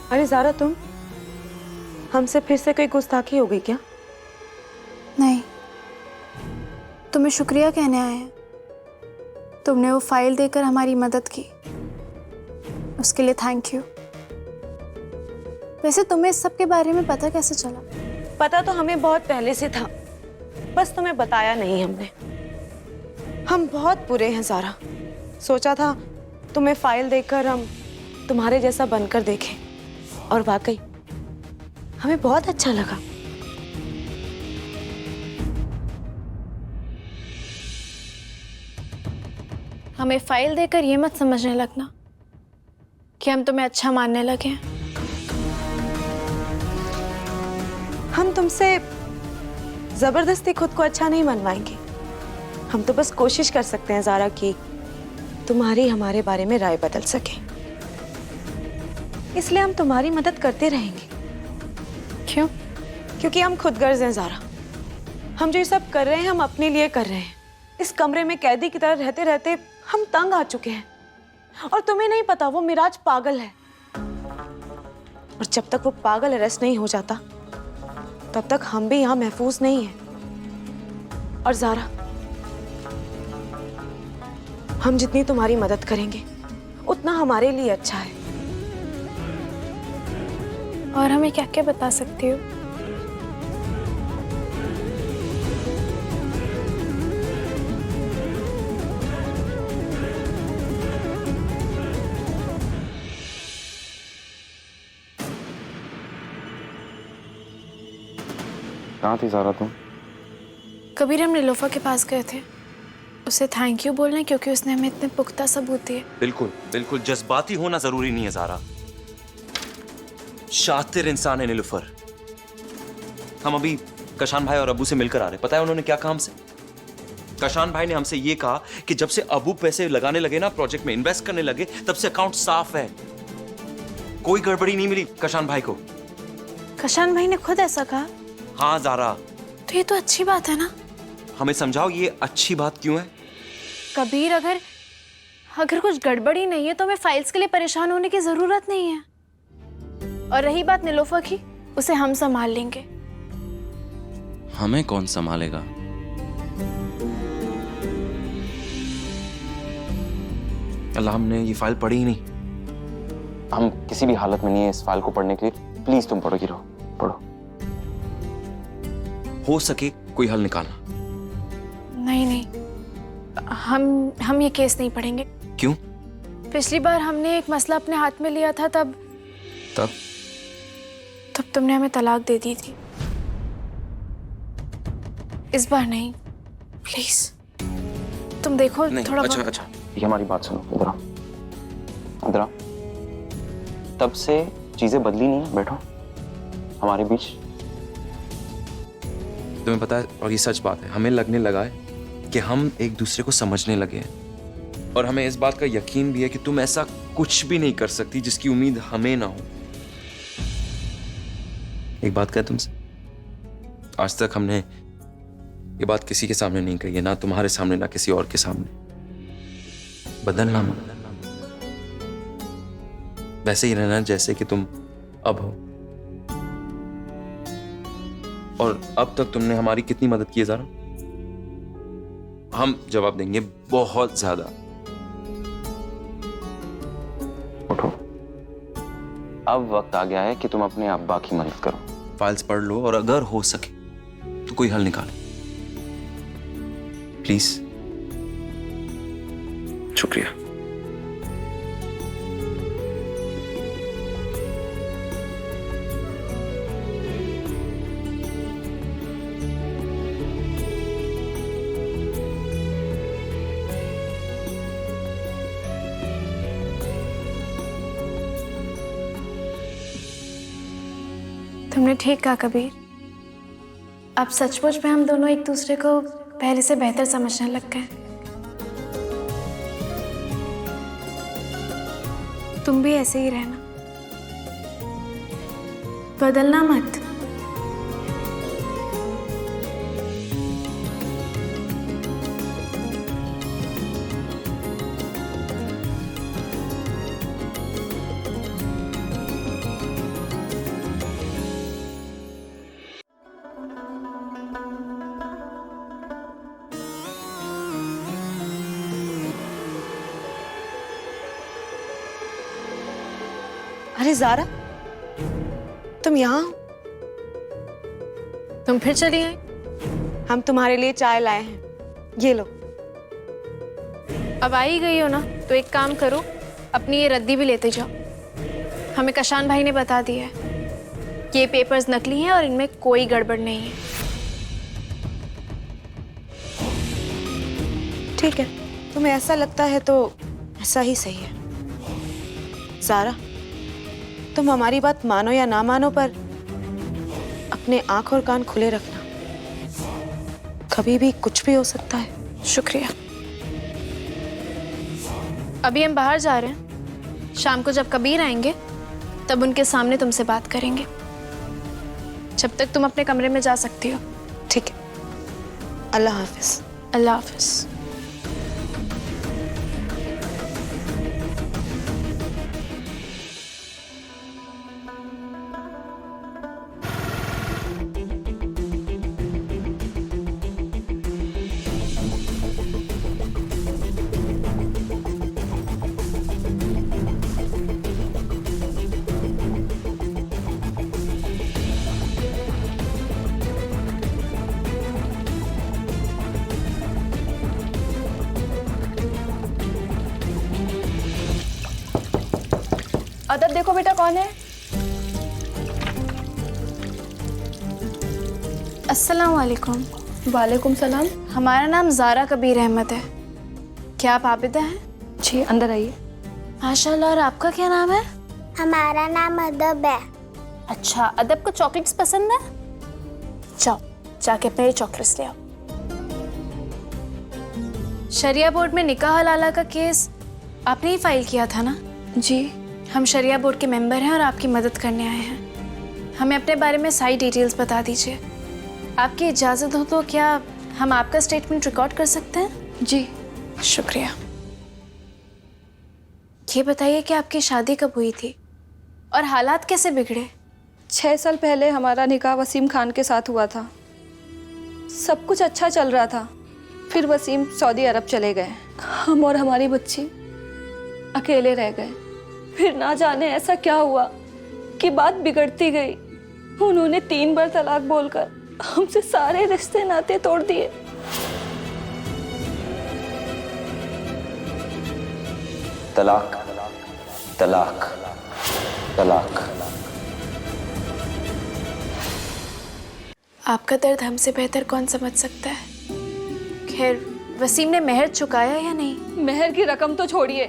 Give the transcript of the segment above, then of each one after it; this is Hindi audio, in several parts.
अरे ज़ारा, तुम हमसे फिर से कोई गुस्ताखी हो गई क्या? नहीं, तुम्हें शुक्रिया कहने आए हैं। तुमने वो फाइल देकर हमारी मदद की, उसके लिए थैंक यू। वैसे तुम्हें इस सब के बारे में पता कैसे चला? पता तो हमें बहुत पहले से था, बस तुम्हें बताया नहीं हमने। हम बहुत बुरे हैं ज़ारा। सोचा था तुम्हें फाइल देकर हम तुम्हारे जैसा बनकर देखें, और वाकई हमें बहुत अच्छा लगा। हमें फाइल देकर ये मत समझने लगना कि हम तुम्हें अच्छा मानने लगे हैं। हम तुमसे जबरदस्ती खुद को अच्छा नहीं मनवाएंगे। हम तो बस कोशिश कर सकते हैं ज़ारा कि तुम्हारी हमारे बारे में राय बदल सके। इसलिए हम तुम्हारी मदद करते रहेंगे। क्यों? क्योंकि हम खुदगर्ज हैं ज़ारा। हम जो ये सब कर रहे हैं हम अपने लिए कर रहे हैं। इस कमरे में कैदी की तरह रहते रहते हम तंग आ चुके हैं। और तुम्हें नहीं पता, वो मिराज पागल है, और जब तक वो पागल अरेस्ट नहीं हो जाता तब तक हम भी यहाँ महफूज नहीं हैं। और ज़ारा, हम जितनी तुम्हारी मदद करेंगे उतना हमारे लिए अच्छा है। और हमें क्या क्या बता सकती हो? कहाँ थी ज़ारा तुम? कबीर, हम नीलोफर के पास गए थे उसे थैंक यू बोलने, क्योंकि उसने हमें इतने पुख्ता सबूत दिए। बिल्कुल बिल्कुल जज्बाती होना जरूरी नहीं है ज़ारा। शातिर इंसान है नीलुफर। हम अभी कशान भाई और अबू से मिलकर आ रहे हैं। पता है उन्होंने क्या कहा हमसे? कशान भाई ने हमसे ये कहा कि जब से अबू पैसे लगाने लगे ना, प्रोजेक्ट में इन्वेस्ट करने लगे, तब से अकाउंट साफ है। कोई गड़बड़ी नहीं मिली कशान भाई को। कशान भाई ने खुद ऐसा कहा? हाँ ज़ारा। तो ये तो अच्छी बात है ना? हमें समझाओ ये अच्छी बात क्यों है? कबीर, अगर कुछ गड़बड़ी नहीं है तो हमें फाइल्स के लिए परेशान होने की जरूरत नहीं है। और रही बात नीलोफर की, उसे हम संभाल लेंगे। हमें कौन संभालेगा? अल्लाह, हमने ये फाइल पढ़ी ही नहीं। हम किसी भी हालत में नहीं है इस फाइल को पढ़ने के लिए। प्लीज तुम पढ़ो हीरो, पढ़ो। हो सके कोई हल निकालना। नहीं नहीं, हम ये केस नहीं पढ़ेंगे। क्यों? पिछली बार हमने एक मसला अपने हाथ में लिया था, तब तुमने हमें तलाक दे दी थी। इस बार नहीं, प्लीज तुम देखो नहीं, थोड़ा अच्छा बहुत। अच्छा। ये हमारी बात सुनो, इधर आओ, इधर आओ। तब से चीजें बदली नहीं है, बैठो हमारे बीच। तुम्हें पता है, और ये सच बात है, हमें लगने लगा है कि हम एक दूसरे को समझने लगे हैं। और हमें इस बात का यकीन भी है कि तुम ऐसा कुछ भी नहीं कर सकती जिसकी उम्मीद हमें ना हो। एक बात कहें तुमसे, आज तक हमने ये बात किसी के सामने नहीं कही है, ना तुम्हारे सामने ना किसी और के सामने। बदलना मत, वैसे ही रहना जैसे कि तुम अब हो। और अब तक तुमने हमारी कितनी मदद की है ज़ारा? हम जवाब देंगे बहुत ज्यादा। उठो, अब वक्त आ गया है कि तुम अपने अब्बा की मदद करो। फाइल्स पढ़ लो और अगर हो सके तो कोई हल निकालो, प्लीज। शुक्रिया। तुमने ठीक कहा कबीर। अब सचमुच में हम दोनों एक दूसरे को पहले से बेहतर समझने लग गए। तुम भी ऐसे ही रहना, बदलना मत। अरे जारा, तुम यहाँ हो? तुम फिर चली आई? हम तुम्हारे लिए चाय लाए हैं, ये लो। अब आ ही गई हो ना, तो एक काम करो, अपनी ये रद्दी भी लेते जाओ। हमें कशान भाई ने बता दिया है कि ये पेपर्स नकली हैं और इनमें कोई गड़बड़ नहीं है। ठीक है, तुम्हें ऐसा लगता है तो ऐसा ही सही है। जारा, तुम हमारी बात मानो या ना मानो, पर अपने आंख और कान खुले रखना, कभी भी कुछ भी हो सकता है। शुक्रिया। अभी हम बाहर जा रहे हैं, शाम को जब कबीर आएंगे तब उनके सामने तुमसे बात करेंगे। जब तक तुम अपने कमरे में जा सकती हो। ठीक है, अल्लाह हाफिज। अल्लाह हाफिज। अदब देखो बेटा कौन है। अस्सलाम वालेकुम। वालेकुम सलाम। हमारा नाम ज़ारा कबीर अहमद है। क्या आप आबिदा हैं? जी अंदर आइए। माशाल्लाह। और आपका क्या नाम है? हमारा नाम अदब है। अच्छा, अदब को चॉकलेट्स पसंद है? जाओ जाके अपने चॉकलेट्स ले आओ। शरिया बोर्ड में निकाह हलाला का केस आपने ही फाइल किया था ना? जी। हम शरिया बोर्ड के मेंबर हैं और आपकी मदद करने आए हैं। हमें अपने बारे में सारी डिटेल्स बता दीजिए। आपकी इजाज़त हो तो क्या हम आपका स्टेटमेंट रिकॉर्ड कर सकते हैं? जी। शुक्रिया। ये बताइए कि आपकी शादी कब हुई थी और हालात कैसे बिगड़े? 6 साल पहले हमारा निकाह वसीम खान के साथ हुआ था। सब कुछ अच्छा चल रहा था, फिर वसीम सऊदी अरब चले गए। हम और हमारी बच्ची अकेले रह गए। फिर ना जाने ऐसा क्या हुआ कि बात बिगड़ती गई। उन्होंने 3 बार तलाक बोलकर हमसे सारे रिश्ते नाते तोड़ दिए। तलाक, तलाक, तलाक। आपका दर्द हमसे बेहतर कौन समझ सकता है। खैर, वसीम ने मेहर चुकाया या नहीं? मेहर की रकम तो छोड़िए,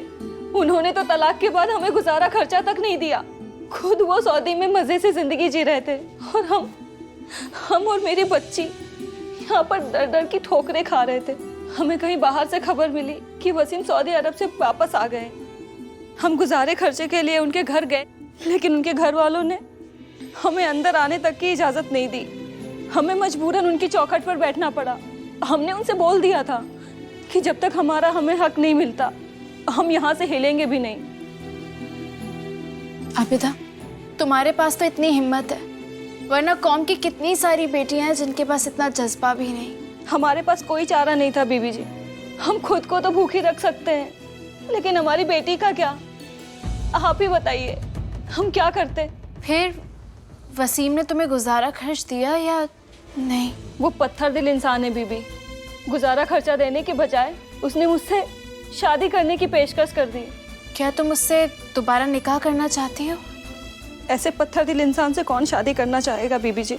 उन्होंने तो तलाक के बाद हमें गुजारा खर्चा तक नहीं दिया। खुद वो सऊदी में मजे से जिंदगी जी रहे थे और हम और मेरी बच्ची यहाँ पर डर डर की ठोकरें खा रहे थे। हमें कहीं बाहर से खबर मिली कि वसीम सऊदी अरब से वापस आ गए। हम गुजारे खर्चे के लिए उनके घर गए, लेकिन उनके घर वालों ने हमें अंदर आने तक की इजाज़त नहीं दी। हमें मजबूरन उनकी चौखट पर बैठना पड़ा। हमने उनसे बोल दिया था कि जब तक हमें हक नहीं मिलता हम यहाँ से हिलेंगे भी नहीं। आबिदा, तुम्हारे पास तो इतनी हिम्मत है, वरना कौम की कितनी सारी बेटियां हैं जिनके पास इतना जज्बा भी नहीं। हमारे पास कोई चारा नहीं था बीबी जी। हम खुद को तो भूखी रख सकते हैं, लेकिन हमारी बेटी का क्या? आप ही बताइए, हम क्या करते? फिर वसीम ने तुम्हें गुजारा खर्च दिया या नहीं? वो पत्थर दिल इंसान है बीबी। गुजारा खर्चा देने के बजाय उसने मुझसे शादी करने की पेशकश कर दी। क्या तुम उससे दोबारा निकाह करना चाहती हो? ऐसे पत्थर दिल इंसान से कौन शादी करना चाहेगा बीबी जी?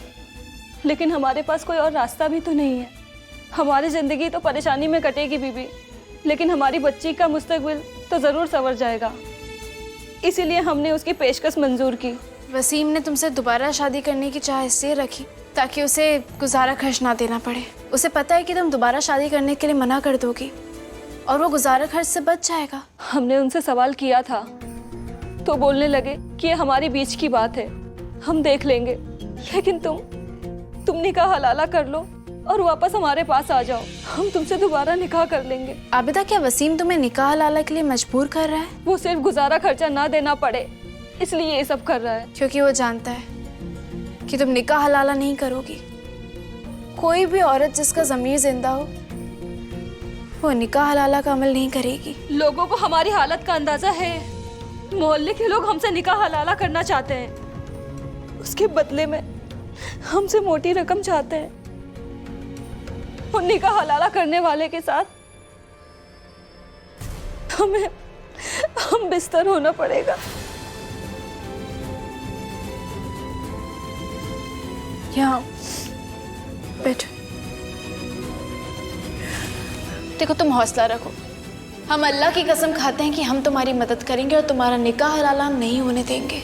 लेकिन हमारे पास कोई और रास्ता भी तो नहीं है। हमारी ज़िंदगी तो परेशानी में कटेगी बीबी, लेकिन हमारी बच्ची का मुस्तकबिल तो ज़रूर संवर जाएगा। इसीलिए हमने उसकी पेशकश मंजूर की। वसीम ने तुमसे दोबारा शादी करने की चाह इसलिए रखी ताकि उसे गुजारा खर्च ना देना पड़े। उसे पता है कि तुम दोबारा शादी करने के लिए मना कर दोगी और वो गुजारा खर्च से बच जाएगा। हमने उनसे सवाल किया था तो बोलने लगे कि ये हमारी बीच की बात है, हम देख लेंगे। लेकिन तुम निकाह हलाला कर लो और वापस हमारे पास आ जाओ, हम तुमसे दोबारा निकाह कर लेंगे। आबिदा, क्या वसीम तुम्हें निकाह हलाला के लिए मजबूर कर रहा है? वो सिर्फ गुजारा खर्चा ना देना पड़े इसलिए ये सब कर रहा है। क्योंकि वो जानता है कि तुम निकाह हलाला नहीं करोगी। कोई भी औरत जिसका ज़मीर जिंदा हो वो निकाह हलाला का अमल नहीं करेगी। लोगों को हमारी हालत का अंदाजा है। मोहल्ले के लोग हमसे निकाह हलाला करना चाहते हैं, उसके बदले में हमसे मोटी रकम चाहते हैं। और निकाह हलाला करने वाले के साथ हम बिस्तर होना पड़ेगा। यहाँ बैठो। देखो, तुम हौसला रखो। हम अल्लाह की कसम खाते हैं कि हम तुम्हारी मदद करेंगे और तुम्हारा निकाह हलाला नहीं होने देंगे।